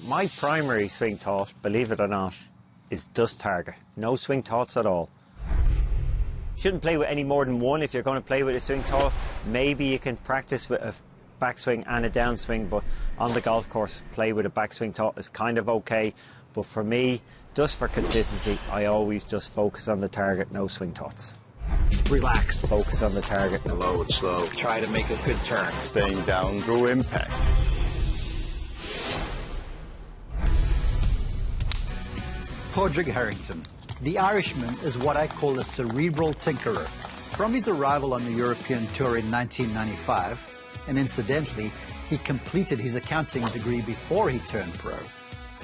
My primary swing thought, believe it or not, is dust target. No swing thoughts at all. Shouldn't play with any more than one if you're going to play with a swing thought. Maybe you can practice with a backswing and a downswing, but on the golf course, play with a backswing thought is kind of okay. But for me, just for consistency, I always just focus on the target, no swing thoughts. Relax. Focus on the target. Low and slow. Try to make a good turn. Staying down through impact. Padraig Harrington. The Irishman is what I call a cerebral tinkerer. From his arrival on the European Tour in 1995, and incidentally, he completed his accounting degree before he turned pro,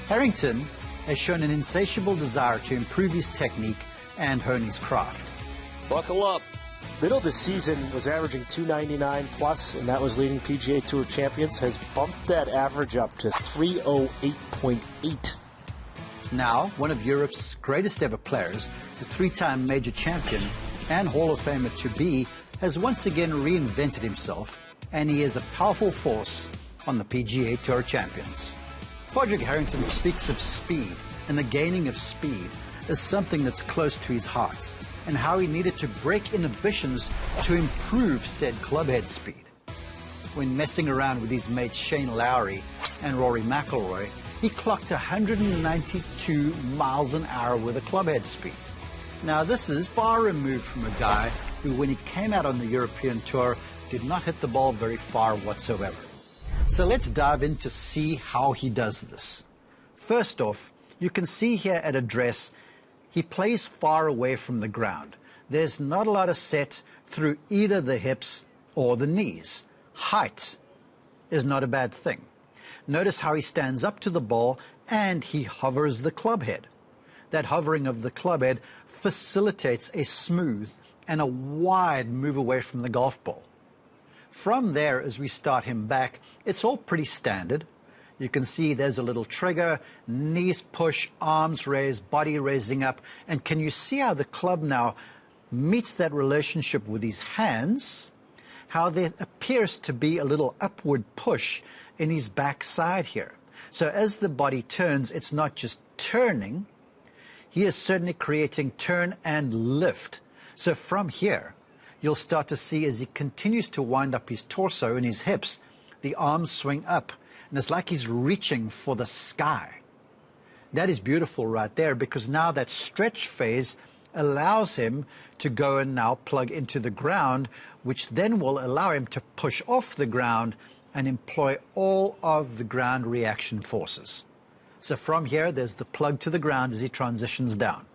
Harrington has shown an insatiable desire to improve his technique and hone his craft. Buckle up. Middle of the season was averaging 299 plus, and that was leading PGA Tour Champions, has bumped that average up to 308.8. Now, one of Europe's greatest ever players, the three-time major champion and Hall of Famer to be, has once again reinvented himself, and he is a powerful force on the PGA Tour Champions. Padraig Harrington speaks of speed, and the gaining of speed is something that's close to his heart, and how he needed to break inhibitions to improve said clubhead speed. When messing around with his mates Shane Lowry and Rory McIlroy, he clocked 192 miles an hour with a clubhead speed. Now, this is far removed from a guy who, when he came out on the European Tour, did not hit the ball very far whatsoever. So let's dive in to see how he does this. First off, you can see here at address, he plays far away from the ground. There's not a lot of set through either the hips or the knees. Height is not a bad thing. Notice how he stands up to the ball and he hovers the club head. That hovering of the club head facilitates a smooth and a wide move away from the golf ball. From there, as we start him back, it's all pretty standard. You can see there's a little trigger, knees push, arms raised, body raising up. And can you see how the club now meets that relationship with his hands? How there appears to be a little upward push in his backside here. So as the body turns, it's not just turning, he is certainly creating turn and lift. So from here, you'll start to see as he continues to wind up his torso and his hips, the arms swing up, and it's like he's reaching for the sky. That is beautiful right there, because now that stretch phase allows him to go and now plug into the ground, which then will allow him to push off the ground and employ all of the ground reaction forces. So from here, there's the plug to the ground as he transitions down.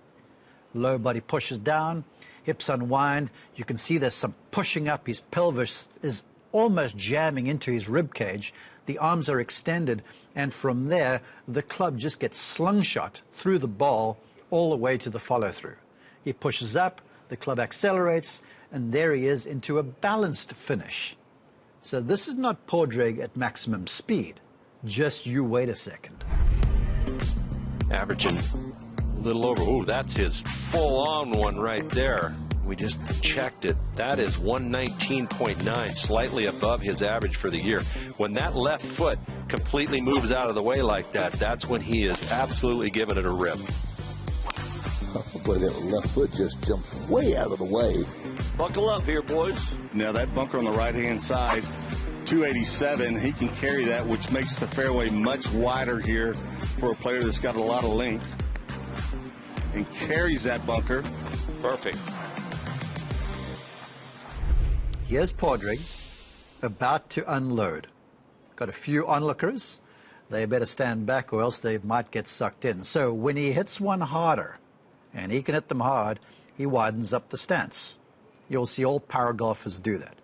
Low body pushes down, hips unwind. You can see there's some pushing up. His pelvis is almost jamming into his rib cage. The arms are extended, and from there, the club just gets slingshot through the ball all the way to the follow-through. He pushes up, the club accelerates, and there he is into a balanced finish. So this is not Padraig at maximum speed. Just you wait a second. Averaging a little over. Ooh, that's his full-on one right there. We just checked it. That is 119.9, slightly above his average for the year. When that left foot completely moves out of the way like that, that's when he is absolutely giving it a rip. Boy, that left foot just jumped way out of the way. Buckle up here, boys. Now that bunker on the right-hand side, 287, he can carry that, which makes the fairway much wider here for a player that's got a lot of length. And carries that bunker. Perfect. Here's Padraig about to unload. Got a few onlookers. They better stand back or else they might get sucked in. So when he hits one harder, and he can hit them hard, he widens up the stance. You'll see all power golfers do that.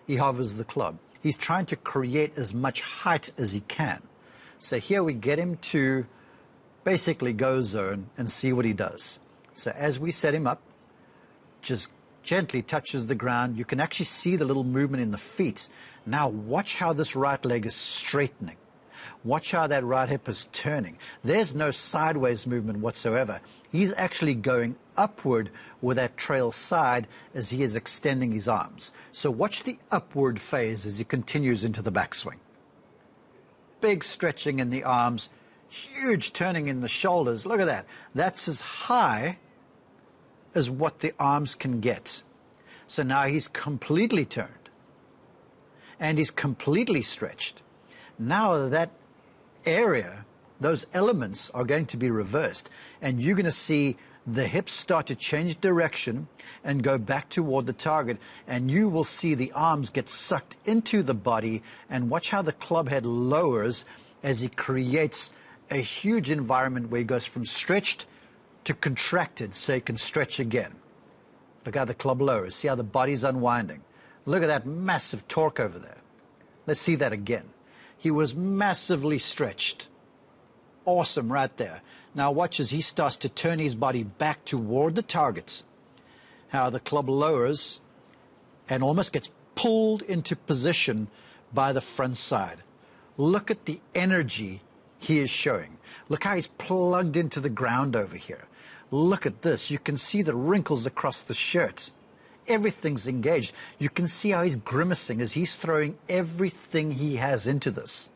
He hovers the club. He's trying to create as much height as he can. So here we get him to basically go zone and see what he does. So as we set him up, just gently touches the ground. You can actually see the little movement in the feet. Now watch how this right leg is straightening. Watch how that right hip is turning. There's no sideways movement whatsoever. He's actually going upward with that trail side as he is extending his arms. So watch the upward phase as he continues into the backswing. Big stretching in the arms. Huge turning in the shoulders. Look at that. That's as high as what the arms can get. So now he's completely turned. And he's completely stretched. Now that area, those elements are going to be reversed. And you're going to see the hips start to change direction and go back toward the target, and you will see the arms get sucked into the body, and watch how the club head lowers as he creates a huge environment where he goes from stretched to contracted so he can stretch again. Look how the club lowers. See how the body's unwinding. Look at that massive torque over there. Let's see that again. He was massively stretched. Awesome right there. Now watch as he starts to turn his body back toward the targets. How the club lowers and almost gets pulled into position by the front side. Look at the energy he is showing. Look how he's plugged into the ground over here. Look at this. You can see the wrinkles across the shirt. Everything's engaged. You can see how he's grimacing as he's throwing everything he has into this.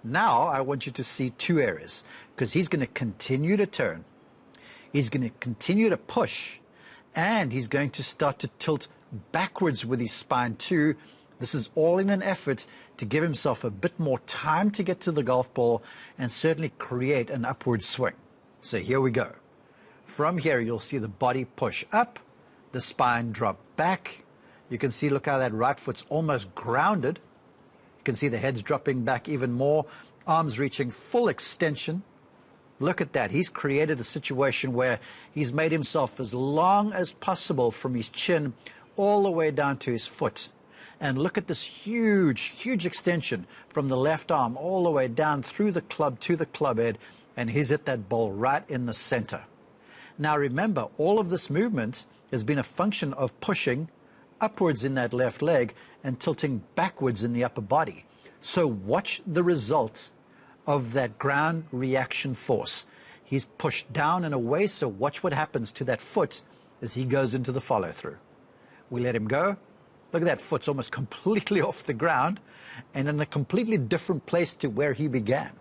Now I want you to see two areas, because he's going to continue to turn. He's going to continue to push, and he's going to start to tilt backwards with his spine too. This is all in an effort to give himself a bit more time to get to the golf ball and certainly create an upward swing. So here we go. From here, you'll see the body push up, the spine drop back. You can see, look how that right foot's almost grounded. You can see the head's dropping back even more, arms reaching full extension. Look at that. He's created a situation where he's made himself as long as possible from his chin all the way down to his foot. And look at this huge, huge extension from the left arm all the way down through the club to the club head, and he's hit that ball right in the center. Now remember, all of this movement has been a function of pushing upwards in that left leg and tilting backwards in the upper body. So watch the results of that ground reaction force. He's pushed down and away, so watch what happens to that foot as he goes into the follow-through. We let him go. Look at that, foot's almost completely off the ground and in a completely different place to where he began.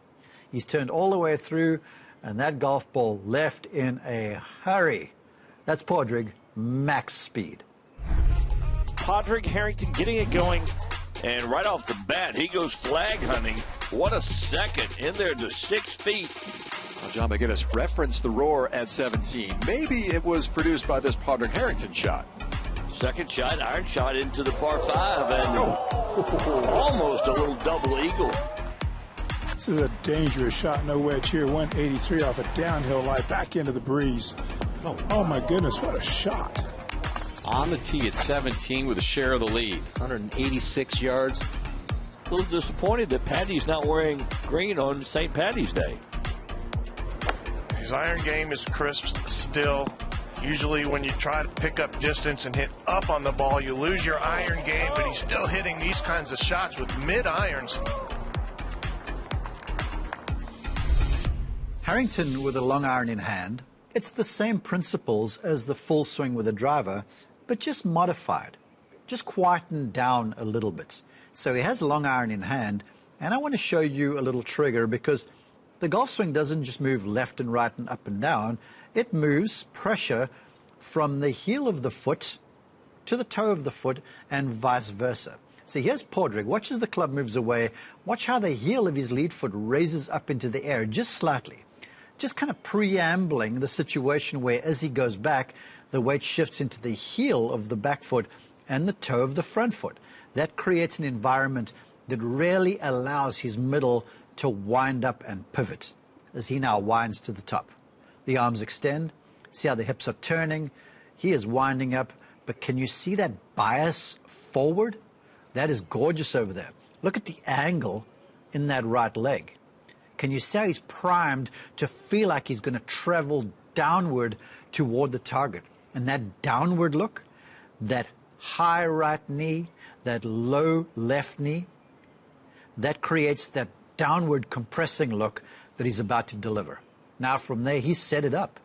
He's turned all the way through, and that golf ball left in a hurry. That's Padraig, max speed. Padraig Harrington getting it going, and right off the bat, he goes flag hunting. What a second, in there to 6 feet. Well, John McGinnis referenced the roar at 17. Maybe it was produced by this Padraig Harrington shot. Second shot, iron shot into the par 5, and almost a little double eagle. This is a dangerous shot, no wedge here. 183 off a downhill lie back into the breeze. Oh my goodness, what a shot. On the tee at 17 with a share of the lead. 186 yards. A little disappointed that Paddy's not wearing green on St. Paddy's Day. His iron game is crisp still. Usually when you try to pick up distance and hit up on the ball, you lose your iron game, but he's still hitting these kinds of shots with mid-irons. Harrington with a long iron in hand. It's the same principles as the full swing with a driver, but just modified, just quietened down a little bit. So he has a long iron in hand, and I want to show you a little trigger, because the golf swing doesn't just move left and right and up and down. It moves pressure from the heel of the foot to the toe of the foot and vice versa. So here's Padraig. Watch as the club moves away. Watch how the heel of his lead foot raises up into the air just slightly. Just kind of preambling the situation where as he goes back, the weight shifts into the heel of the back foot and the toe of the front foot. That creates an environment that really allows his middle to wind up and pivot as he now winds to the top. The arms extend. See how the hips are turning. He is winding up, but can you see that bias forward? That is gorgeous over there. Look at the angle in that right leg. Can you see how he's primed to feel like he's going to travel downward toward the target? And that downward look, that high right knee, that low left knee, that creates that downward compressing look that he's about to deliver. Now from there, he set it up.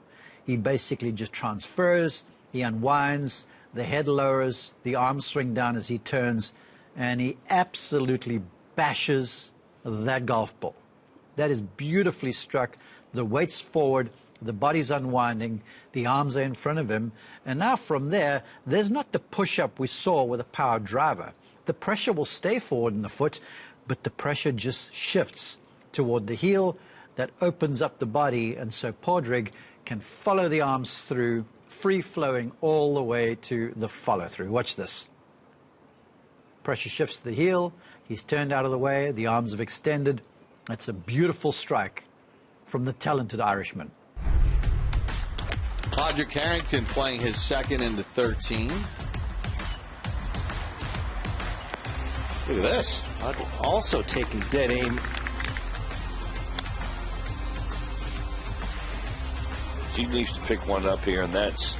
He basically just transfers, he unwinds, the head lowers, the arms swing down as he turns, and he absolutely bashes that golf ball. That is beautifully struck. The weight's forward, the body's unwinding, the arms are in front of him. And now from there, there's not the push-up we saw with a power driver. The pressure will stay forward in the foot, but the pressure just shifts toward the heel. That opens up the body, and so Padraig can follow the arms through, free-flowing all the way to the follow-through. Watch this. Pressure shifts to the heel. He's turned out of the way. The arms have extended. That's a beautiful strike from the talented Irishman. Padraig Harrington playing his second into 13. Look at this. Also taking dead aim. He needs to pick one up here, and that's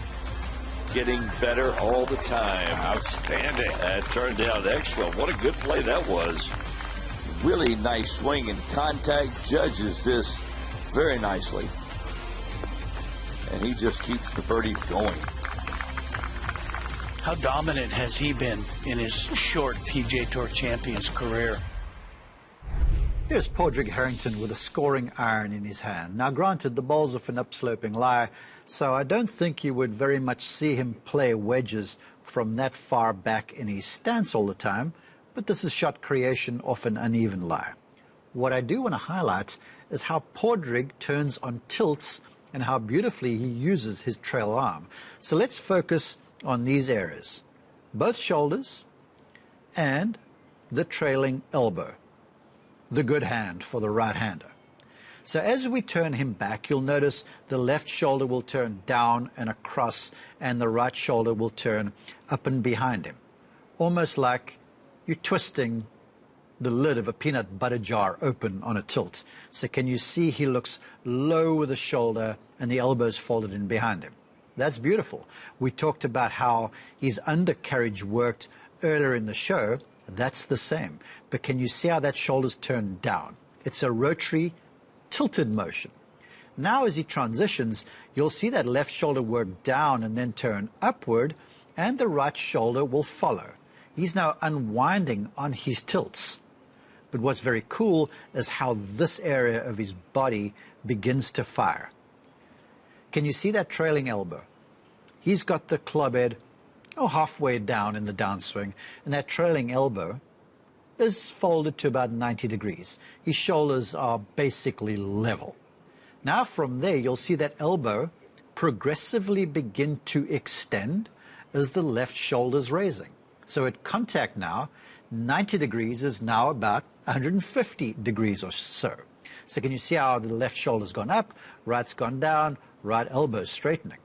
getting better all the time. Outstanding. That turned out excellent. What a good play that was. Really nice swing and contact. Judges this very nicely. And he just keeps the birdies going. How dominant has he been in his short PGA Tour Champions career? Here's Padraig Harrington with a scoring iron in his hand. Now, granted, the ball's off an upsloping lie, so I don't think you would very much see him play wedges from that far back in his stance all the time, but this is shot creation off an uneven lie. What I do want to highlight is how Padraig turns on tilts and how beautifully he uses his trail arm. So let's focus on these areas, both shoulders and the trailing elbow, the good hand for the right-hander. So as we turn him back, you'll notice the left shoulder will turn down and across, and the right shoulder will turn up and behind him, almost like you're twisting the lid of a peanut butter jar open on a tilt. So can you see he looks low with the shoulder and the elbows folded in behind him? That's beautiful. We talked about how his undercarriage worked earlier in the show. That's the same. But can you see how that shoulder's turned down? It's a rotary tilted motion. Now as he transitions, you'll see that left shoulder work down and then turn upward, and the right shoulder will follow. He's now unwinding on his tilts. But what's very cool is how this area of his body begins to fire. Can you see that trailing elbow? He's got the club head halfway down in the downswing, and that trailing elbow is folded to about 90 degrees. His shoulders are basically level. Now from there, you'll see that elbow progressively begin to extend as the left shoulder's raising. So at contact now, 90 degrees is now about 150 degrees or so. So can you see how the left shoulder's gone up, right's gone down, right elbow's straightening.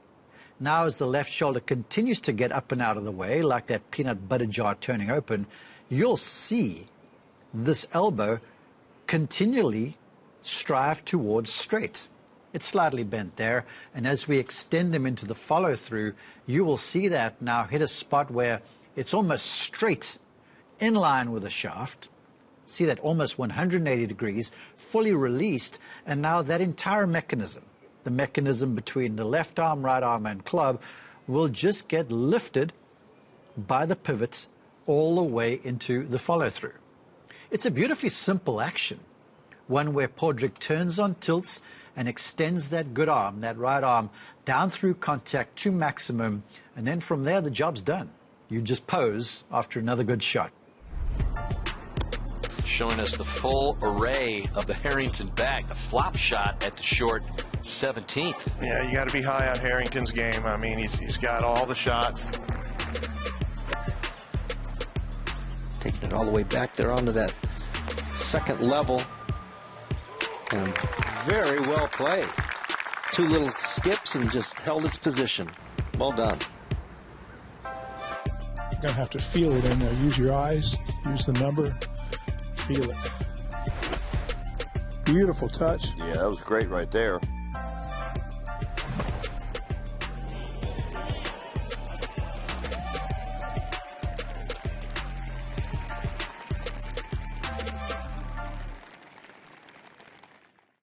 Now as the left shoulder continues to get up and out of the way, like that peanut butter jar turning open, you'll see this elbow continually strive towards straight. It's slightly bent there, and as we extend him into the follow-through, you will see that now hit a spot where it's almost straight in line with the shaft. See that almost 180 degrees, fully released, and now that entire mechanism, the mechanism between the left arm, right arm, and club, will just get lifted by the pivots all the way into the follow-through. It's a beautifully simple action, one where Padraig turns on tilts and extends that good arm, that right arm, down through contact to maximum, and then from there the job's done. You just pose after another good shot. Showing us the full array of the Harrington bag, the flop shot at the short 17th. Yeah, you got to be high on Harrington's game. I mean, he's got all the shots. Taking it all the way back there onto that second level. And very well played. Two little skips and just held its position. Well done. You're going to have to feel it in there. Use your eyes, use the number, feel it. Beautiful touch. Yeah, that was great right there.